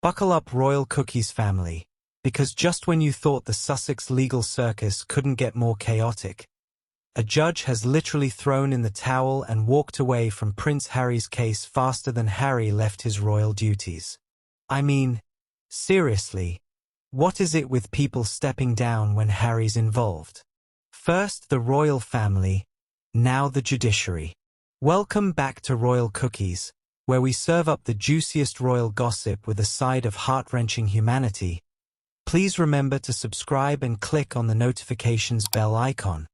Buckle up, Royal Cookies family, because just when you thought the Sussex legal circus couldn't get more chaotic, a judge has literally thrown in the towel and walked away from Prince Harry's case faster than Harry left his royal duties. I mean, seriously, what is it with people stepping down when Harry's involved? First the royal family, now the judiciary. Welcome back to Royal Cookies, where we serve up the juiciest royal gossip with a side of heart-wrenching humanity. Please remember to subscribe and click on the notifications bell icon,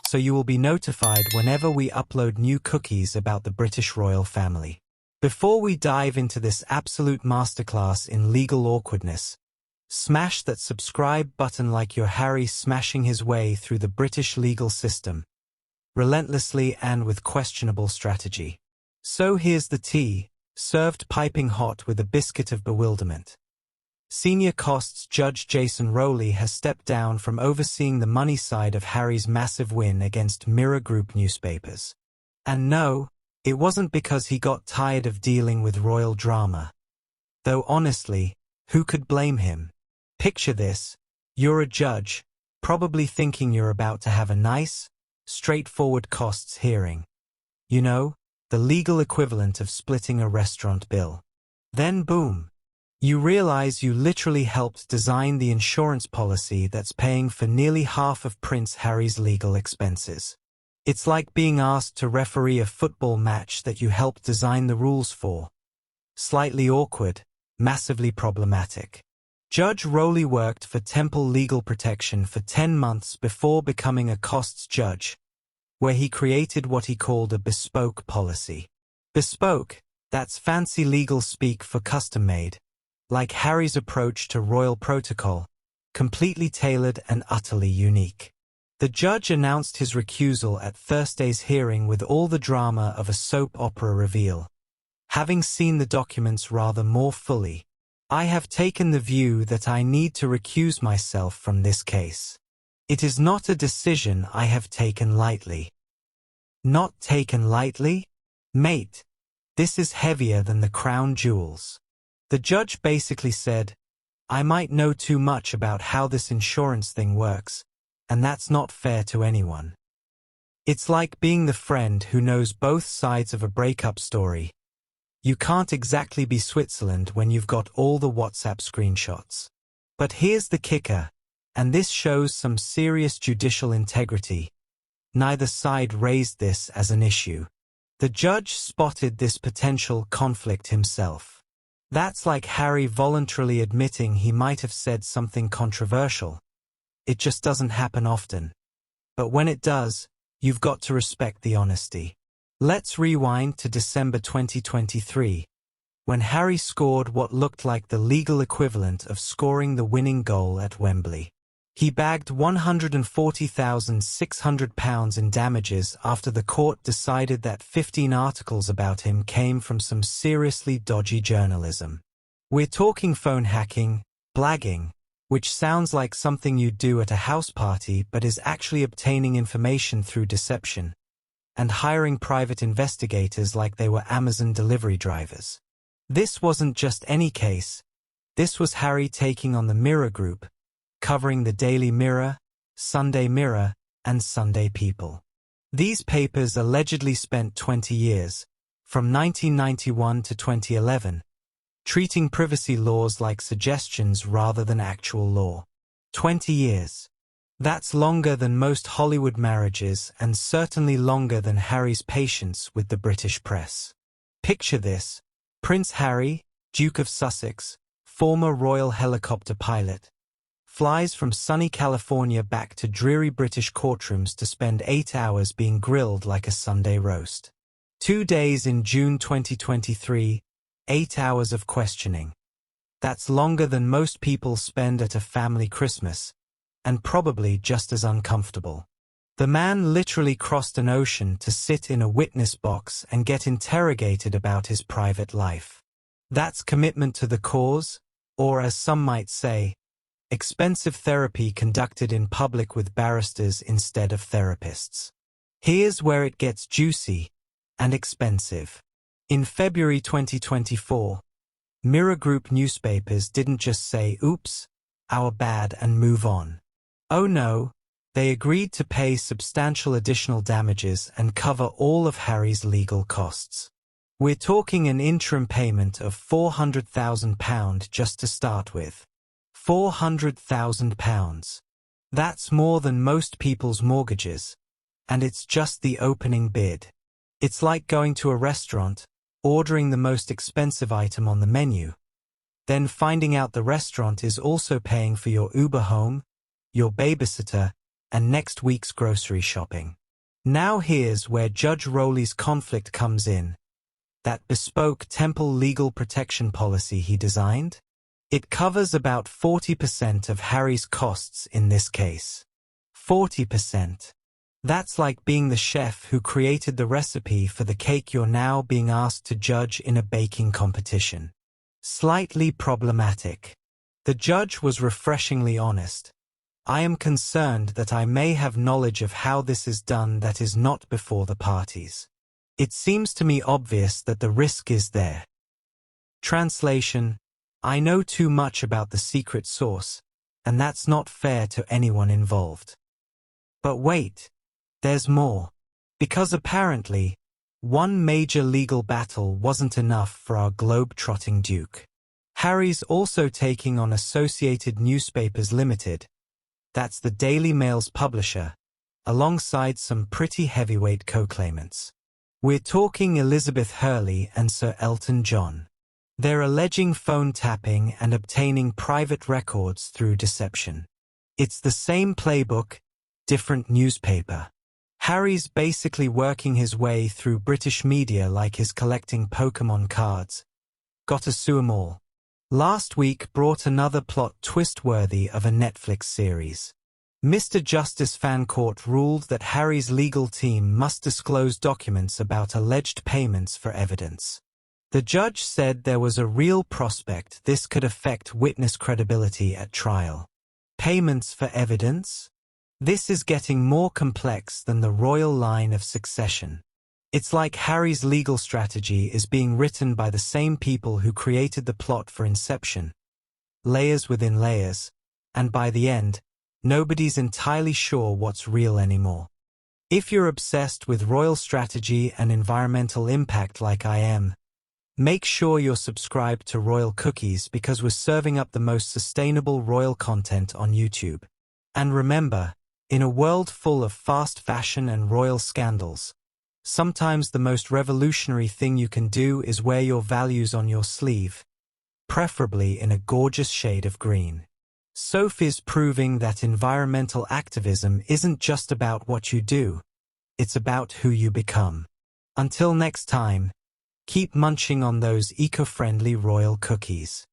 so you will be notified whenever we upload new cookies about the British royal family. Before we dive into this absolute masterclass in legal awkwardness, smash that subscribe button like you're Harry smashing his way through the British legal system, relentlessly and with questionable strategy. So here's the tea, served piping hot with a biscuit of bewilderment. Senior Costs Judge Jason Rowley has stepped down from overseeing the money side of Harry's massive win against Mirror Group newspapers. And no, it wasn't because he got tired of dealing with royal drama. Though honestly, who could blame him? Picture this, you're a judge, probably thinking you're about to have a nice, straightforward costs hearing. You know, the legal equivalent of splitting a restaurant bill. Then boom, you realize you literally helped design the insurance policy that's paying for nearly half of Prince Harry's legal expenses. It's like being asked to referee a football match that you helped design the rules for. Slightly awkward, massively problematic. Judge Rowley worked for Temple Legal Protection for 10 months before becoming a costs judge, where he created what he called a bespoke policy. Bespoke, that's fancy legal speak for custom-made, like Harry's approach to royal protocol, completely tailored and utterly unique. The judge announced his recusal at Thursday's hearing with all the drama of a soap opera reveal. Having seen the documents rather more fully, I have taken the view that I need to recuse myself from this case. It is not a decision I have taken lightly. Not taken lightly? Mate, this is heavier than the crown jewels. The judge basically said, I might know too much about how this insurance thing works, and that's not fair to anyone. It's like being the friend who knows both sides of a breakup story. You can't exactly be Switzerland when you've got all the WhatsApp screenshots. But here's the kicker, and this shows some serious judicial integrity. Neither side raised this as an issue. The judge spotted this potential conflict himself. That's like Harry voluntarily admitting he might have said something controversial. It just doesn't happen often. But when it does, you've got to respect the honesty. Let's rewind to December 2023, when Harry scored what looked like the legal equivalent of scoring the winning goal at Wembley. He bagged £140,600 in damages after the court decided that 15 articles about him came from some seriously dodgy journalism. We're talking phone hacking, blagging, which sounds like something you'd do at a house party but is actually obtaining information through deception, and hiring private investigators like they were Amazon delivery drivers. This wasn't just any case. This was Harry taking on the Mirror Group, covering the Daily Mirror, Sunday Mirror, and Sunday People. These papers allegedly spent 20 years, from 1991 to 2011, treating privacy laws like suggestions rather than actual law. 20 years. That's longer than most Hollywood marriages and certainly longer than Harry's patience with the British press. Picture this, Prince Harry, Duke of Sussex, former royal helicopter pilot, flies from sunny California back to dreary British courtrooms to spend 8 hours being grilled like a Sunday roast. 2 days in June 2023, 8 hours of questioning. That's longer than most people spend at a family Christmas, and probably just as uncomfortable. The man literally crossed an ocean to sit in a witness box and get interrogated about his private life. That's commitment to the cause, or as some might say, expensive therapy conducted in public with barristers instead of therapists. Here's where it gets juicy and expensive. In February 2024, Mirror Group newspapers didn't just say, "Oops, our bad," and move on. Oh no, they agreed to pay substantial additional damages and cover all of Harry's legal costs. We're talking an interim payment of £400,000 just to start with. £400,000. That's more than most people's mortgages. And it's just the opening bid. It's like going to a restaurant, ordering the most expensive item on the menu, then finding out the restaurant is also paying for your Uber home, your babysitter, and next week's grocery shopping. Now here's where Judge Rowley's conflict comes in. That bespoke Temple legal protection policy he designed? It covers about 40% of Harry's costs in this case. 40%. That's like being the chef who created the recipe for the cake you're now being asked to judge in a baking competition. Slightly problematic. The judge was refreshingly honest. I am concerned that I may have knowledge of how this is done that is not before the parties. It seems to me obvious that the risk is there. Translation: I know too much about the secret sauce, and that's not fair to anyone involved. But wait, there's more. Because apparently, one major legal battle wasn't enough for our globe-trotting Duke. Harry's also taking on Associated Newspapers Limited, that's the Daily Mail's publisher, alongside some pretty heavyweight co-claimants. We're talking Elizabeth Hurley and Sir Elton John. They're alleging phone tapping and obtaining private records through deception. It's the same playbook, different newspaper. Harry's basically working his way through British media like he's collecting Pokemon cards. Gotta sue 'em all. Last week brought another plot twist worthy of a Netflix series. Mr. Justice Fancourt ruled that Harry's legal team must disclose documents about alleged payments for evidence. The judge said there was a real prospect this could affect witness credibility at trial. Payments for evidence? This is getting more complex than the royal line of succession. It's like Harry's legal strategy is being written by the same people who created the plot for Inception. Layers within layers, and by the end, nobody's entirely sure what's real anymore. If you're obsessed with royal strategy and environmental impact like I am, make sure you're subscribed to Royal Cookies because we're serving up the most sustainable royal content on YouTube. And remember, in a world full of fast fashion and royal scandals, sometimes the most revolutionary thing you can do is wear your values on your sleeve, preferably in a gorgeous shade of green. Sophie's proving that environmental activism isn't just about what you do, it's about who you become. Until next time, keep munching on those eco-friendly royal cookies.